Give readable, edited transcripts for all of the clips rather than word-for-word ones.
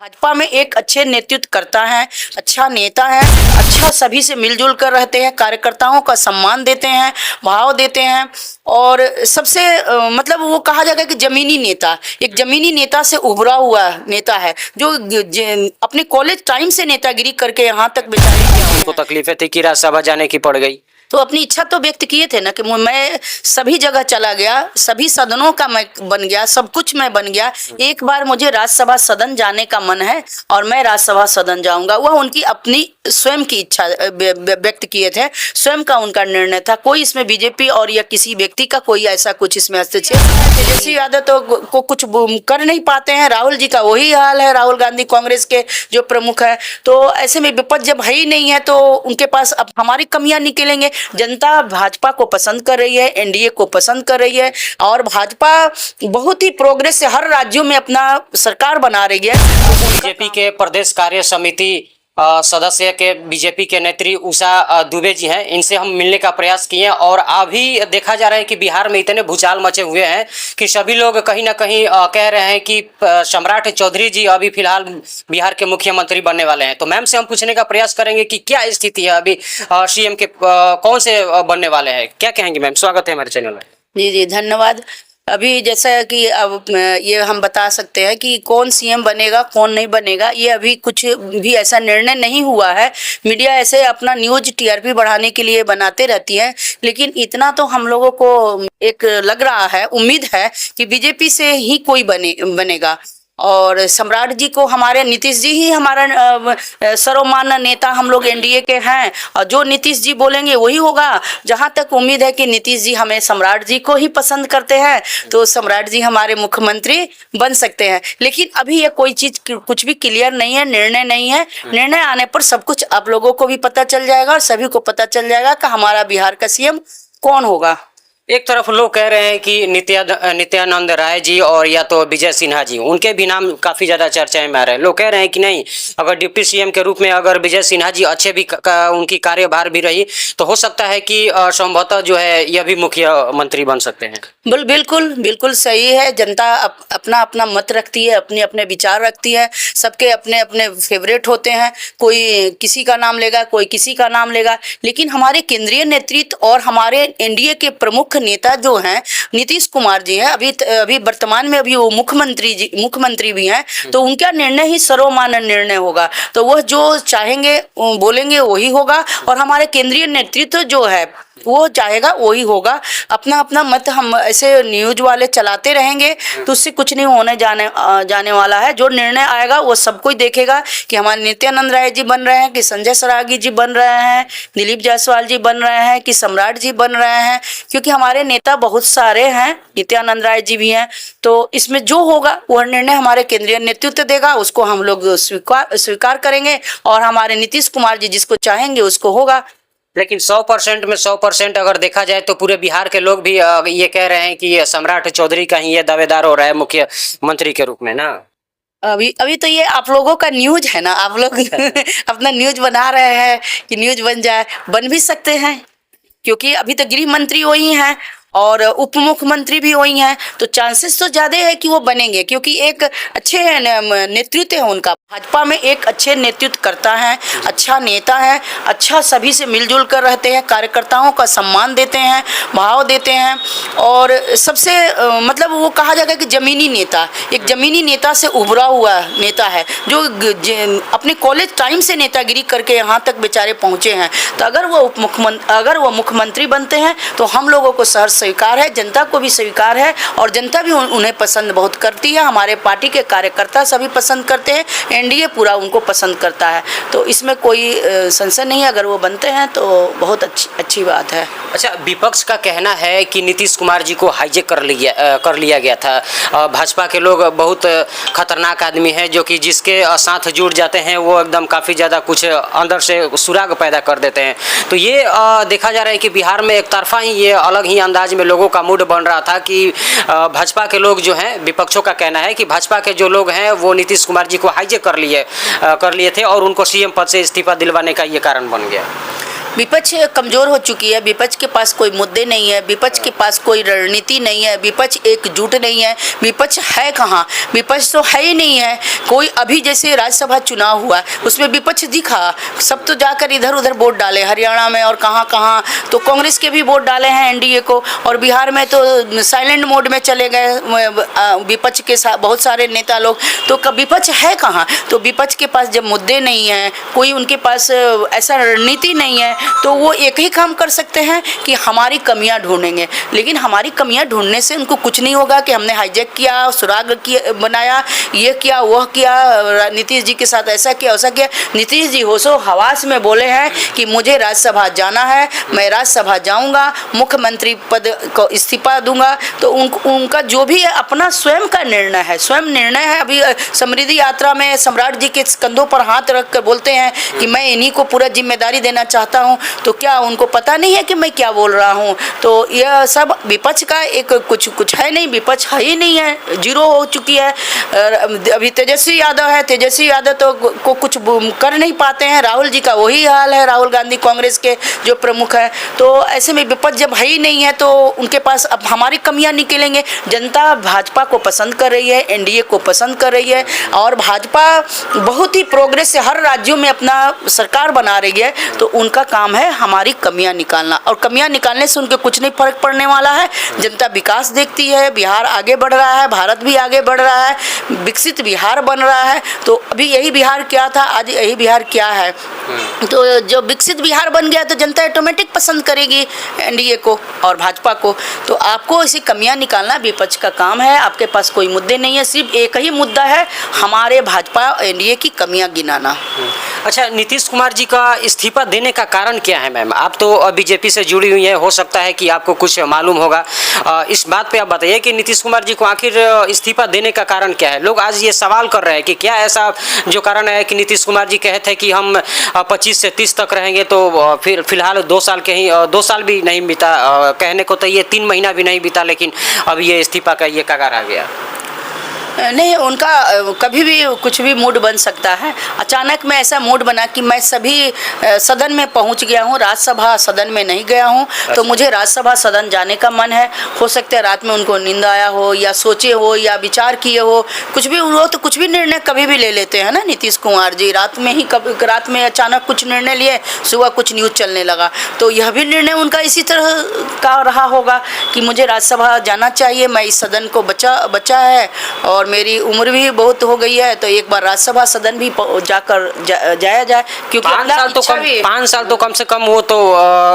भाजपा में एक अच्छे नेतृत्व करता है, अच्छा नेता है, अच्छा सभी से मिलजुल कर रहते हैं, कार्यकर्ताओं का सम्मान देते हैं, भाव देते हैं। और सबसे मतलब वो कहा जाएगा कि जमीनी नेता, एक जमीनी नेता से उभरा हुआ नेता है जो अपने कॉलेज टाइम से नेतागिरी करके यहाँ तक बेचारे गया उनको तकलीफें थी कि राज्यसभा जाने की पड़ गई, तो अपनी इच्छा तो व्यक्त किए थे ना कि मैं सभी जगह चला गया, सभी सदनों का मैं बन गया, सब कुछ मैं बन गया, एक बार मुझे राज्यसभा सदन जाने का मन है और मैं राज्यसभा सदन जाऊंगा। वह उनकी अपनी स्वयं की इच्छा व्यक्त किए थे, स्वयं का उनका निर्णय था। कोई इसमें बीजेपी और या किसी व्यक्ति का कोई ऐसा कुछ इसमें हस्तक्षेप। तेजस्वी यादव तो को कुछ कर नहीं पाते हैं, राहुल जी का वही हाल है, राहुल गांधी कांग्रेस के जो प्रमुख है। तो ऐसे में विपक्ष जब है ही नहीं है तो उनके पास अब हमारी कमियां निकलेंगे। जनता भाजपा को पसंद कर रही है, एनडीए को पसंद कर रही है और भाजपा बहुत ही प्रोग्रेस से हर राज्यों में अपना सरकार बना रही है। बीजेपी के प्रदेश कार्य समिति सदस्य के बीजेपी के नेत्री उषा दुबे जी हैं, इनसे हम मिलने का प्रयास किए और अभी देखा जा रहा है कि बिहार में इतने भूचाल मचे हुए हैं कि सभी लोग कहीं ना कहीं कह रहे हैं कि सम्राट चौधरी जी अभी फिलहाल बिहार के मुख्यमंत्री बनने वाले हैं। तो मैम से हम पूछने का प्रयास करेंगे कि क्या स्थिति है अभी, सीएम के कौन से बनने वाले हैं, क्या कहेंगे मैम? स्वागत है हमारे चैनल में। जी जी धन्यवाद। अभी जैसा कि अब ये हम बता सकते हैं कि कौन सीएम बनेगा कौन नहीं बनेगा, ये अभी कुछ भी ऐसा निर्णय नहीं हुआ है। मीडिया ऐसे अपना न्यूज टीआरपी बढ़ाने के लिए बनाते रहती है, लेकिन इतना तो हम लोगों को एक लग रहा है, उम्मीद है कि बीजेपी से ही कोई बनेगा। और सम्राट जी को हमारे नीतीश जी ही हमारा सर्वमान्य नेता हम लोग एनडीए के हैं और जो नीतीश जी बोलेंगे वही होगा। जहां तक उम्मीद है कि नीतीश जी हमें सम्राट जी को ही पसंद करते हैं तो सम्राट जी हमारे मुख्यमंत्री बन सकते हैं। लेकिन अभी ये कोई चीज कुछ भी क्लियर नहीं है, निर्णय नहीं है। निर्णय आने पर सब कुछ आप लोगों को भी पता चल जाएगा और सभी को पता चल जाएगा कि हमारा बिहार का सीएम कौन होगा। एक तरफ लोग कह रहे हैं कि नित्यानंद राय जी और या तो विजय सिन्हा जी, उनके भी नाम काफी ज्यादा चर्चाएं में आ रहे हैं। लोग कह रहे हैं कि नहीं, अगर डिप्टी सीएम के रूप में अगर विजय सिन्हा जी अच्छे भी उनकी कार्यभार भी रही तो हो सकता है कि संभवतः जो है यह भी मुख्यमंत्री बन सकते हैं। बिल्कुल बिल्कुल सही है। जनता अपना अपना मत रखती है, अपने अपने विचार रखती है, सबके अपने अपने फेवरेट होते हैं। कोई किसी का नाम लेगा, कोई किसी का नाम लेगा, लेकिन हमारे केंद्रीय नेतृत्व और हमारे एनडीए के प्रमुख नेता जो हैं नीतीश कुमार जी हैं, अभी वर्तमान में अभी वो मुख्यमंत्री भी हैं, तो उनका निर्णय ही सर्वमान्य निर्णय होगा। तो वह जो चाहेंगे बोलेंगे वही होगा और हमारे केंद्रीय नेतृत्व जो है वो चाहेगा वही होगा। अपना अपना मत हम ऐसे न्यूज वाले चलाते रहेंगे तो उससे कुछ नहीं होने जाने वाला है। जो निर्णय आएगा वो सब कोई देखेगा कि हमारे नित्यानंद राय जी बन रहे हैं कि संजय सरागी जी बन रहे हैं, दिलीप जायसवाल जी बन रहे हैं कि सम्राट जी बन रहे हैं, क्योंकि हमारे नेता बहुत सारे हैं, नित्यानंद राय जी भी हैं। तो इसमें जो होगा वह निर्णय हमारे केंद्रीय नेतृत्व देगा, उसको हम लोग स्वीकार करेंगे और हमारे नीतीश कुमार जी जिसको चाहेंगे उसको होगा। लेकिन 100% में 100% अगर देखा जाए तो पूरे बिहार के लोग भी ये कह रहे हैं कि सम्राट चौधरी का ही ये दावेदार हो रहा है मुख्यमंत्री के रूप में ना। अभी तो ये आप लोगों का न्यूज है ना, आप लोग अपना न्यूज बना रहे हैं कि न्यूज बन जाए, बन भी सकते हैं क्योंकि अभी तो गृह मंत्री वही हैं और उप मुख्यमंत्री भी वही हैं, तो चांसेस तो ज्यादा है कि वो बनेंगे क्योंकि एक अच्छे नेतृत्व है उनका। भाजपा में एक अच्छे नेतृत्व करता है, अच्छा नेता है, अच्छा सभी से मिलजुल कर रहते हैं, कार्यकर्ताओं का सम्मान देते हैं, भाव देते हैं। और सबसे मतलब वो कहा जाएगा कि जमीनी नेता, एक जमीनी नेता से उभरा हुआ नेता है जो अपने कॉलेज टाइम से नेतागिरी करके यहाँ तक बेचारे पहुँचे हैं। तो अगर वो मुख्यमंत्री बनते हैं तो हम लोगों को सहर्ष स्वीकार है, जनता को भी स्वीकार है और जनता भी उन्हें पसंद बहुत करती है। हमारे पार्टी के कार्यकर्ता सभी पसंद करते हैं, एनडीए पूरा उनको पसंद करता है, तो इसमें कोई संशय नहीं है। अगर वो बनते हैं तो बहुत अच्छी बात है। अच्छा, विपक्ष का कहना है कि नीतीश कुमार जी को हाईजैक कर लिया गया था। भाजपा के लोग बहुत खतरनाक आदमी हैं जो कि जिसके साथ जुड़ जाते हैं वो एकदम काफ़ी ज़्यादा कुछ अंदर से सुराग पैदा कर देते हैं। तो ये देखा जा रहा है कि बिहार में एक तरफा ही ये अलग ही अंदाज में लोगों का मूड बन रहा था कि भाजपा के लोग जो हैं, विपक्षों का कहना है कि भाजपा के जो लोग हैं वो नीतीश कुमार जी को हाईजैक कर लिए थे और उनको सीएम पद से इस्तीफा दिलवाने का ये कारण बन गया। विपक्ष कमजोर हो चुकी है, विपक्ष के पास कोई मुद्दे नहीं है, विपक्ष के पास कोई रणनीति नहीं है, विपक्ष एकजुट नहीं है, विपक्ष है कहाँ? विपक्ष तो है ही नहीं है कोई। अभी जैसे राज्यसभा चुनाव हुआ उसमें विपक्ष दिखा, सब तो जाकर इधर उधर वोट डाले, हरियाणा में और कहाँ कहाँ तो कांग्रेस के भी वोट डाले हैं एनडीए को, और बिहार में तो साइलेंट मोड में चले गए विपक्ष के साथ बहुत सारे नेता लोग। तो विपक्ष है कहाँ? तो विपक्ष के पास जब मुद्दे नहीं हैं, कोई उनके पास ऐसा रणनीति नहीं है, तो वो एक ही काम कर सकते हैं कि हमारी कमियां ढूंढेंगे। लेकिन हमारी कमियां ढूंढने से उनको कुछ नहीं होगा कि हमने हाईजैक किया, सुराग किया, बनाया, ये किया, वह किया, नीतीश जी के साथ ऐसा किया, वैसा किया। नीतीश जी होशो हवास में बोले हैं कि मुझे राज्यसभा जाना है, मैं राज्यसभा जाऊंगा, मुख्यमंत्री पद को इस्तीफा दूंगा। तो उनका जो भी है अपना स्वयं का निर्णय है, स्वयं निर्णय है। अभी समृद्धि यात्रा में सम्राट जी के कंधों पर हाथ रख कर बोलते हैं कि मैं इन्हीं को पूरा जिम्मेदारी देना चाहता हूं। तो क्या उनको पता नहीं है कि मैं क्या बोल रहा हूं? तो यह सब विपक्ष का एक कुछ है नहीं, विपक्ष है ही नहीं है, जीरो हो चुकी है। अभी तेजस्वी यादव है, तेजस्वी यादव तो को कुछ कर नहीं पाते हैं। राहुल जी का वही हाल है, राहुल गांधी कांग्रेस के जो प्रमुख है। तो ऐसे में विपक्ष जब है ही नहीं है तो उनके पास अब हमारी कमियां निकलेंगे। जनता भाजपा को पसंद कर रही है, एनडीए को पसंद कर रही है, और भाजपा बहुत ही प्रोग्रेस से हर राज्यों में अपना सरकार बना रही है। तो उनका काम है हमारी कमियां निकालना, और कमियां निकालने से उनके कुछ नहीं फर्क पड़ने वाला है। जनता विकास देखती है, बिहार आगे बढ़ रहा है, भारत भी आगे बढ़ रहा है, विकसित बिहार बन रहा है। तो अभी यही बिहार क्या था, आज यही बिहार क्या है। तो जो विकसित बिहार बन गया तो जनता ऑटोमेटिक पसंद करेगी एनडीए को और भाजपा को। तो आपको ऐसी कमियां निकालना विपक्ष का काम है। आपके पास कोई मुद्दे नहीं है, सिर्फ एक ही मुद्दा है, हमारे भाजपा एनडीए की कमियां गिनाना। अच्छा, नीतीश कुमार जी का इस्तीफा देने का कारण क्या है मैम? आप तो बीजेपी से जुड़ी हुई हैं, हो सकता है कि आपको कुछ मालूम होगा। इस बात पे आप बताइए कि नीतीश कुमार जी को आखिर इस्तीफा देने का कारण क्या है? लोग आज ये सवाल कर रहे हैं कि क्या ऐसा जो कारण है कि नीतीश कुमार जी कहते हैं कि हम 25 से 30 तक रहेंगे, तो फिर फिलहाल 2 साल के ही 2 साल भी नहीं बीता, कहने को तो ये 3 महीना भी नहीं बीता, लेकिन अब ये इस्तीफा का ये कगार आ गया। नहीं, उनका कभी भी कुछ भी मूड बन सकता है। अचानक में ऐसा मूड बना कि मैं सभी सदन में पहुंच गया हूं, राज्यसभा सदन में नहीं गया हूं, तो मुझे राज्यसभा सदन जाने का मन है। हो सकता है रात में उनको नींद आया हो, या सोचे हो, या विचार किए हो, कुछ भी हो। तो कुछ भी निर्णय कभी भी ले लेते हैं ना नीतीश कुमार जी। रात में ही रात में अचानक कुछ निर्णय लिए, सुबह कुछ न्यूज़ चलने लगा। तो यह भी निर्णय उनका इसी तरह का रहा होगा कि मुझे राज्यसभा जाना चाहिए, मैं इस सदन को बचा है, और मेरी उम्र भी बहुत हो गई है, तो एक बार राज्यसभा सदन भी जाकर जाया जाए। क्योंकि 5 साल तो कम से कम वो तो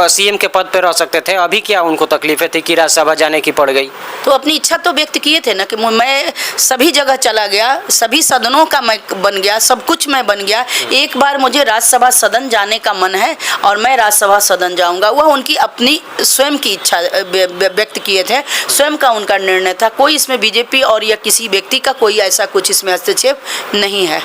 सीएम के पद पे रह सकते थे। अभी क्या उनको तकलीफें थी कि राज्यसभा जाने की पड़ गई? तो अपनी इच्छा तो व्यक्त किए थे ना कि मैं सभी जगह चला गया, सभी सदनों का मैं बन गया, सब कुछ मैं बन गया, एक बार मुझे राज्यसभा सदन जाने का मन है और मैं राज्यसभा सदन जाऊंगा। वह उनकी अपनी स्वयं की इच्छा व्यक्त किए थे, स्वयं का उनका निर्णय था। कोई इसमें बीजेपी और या किसी व्यक्ति का कोई ऐसा कुछ इसमें हस्तक्षेप नहीं है।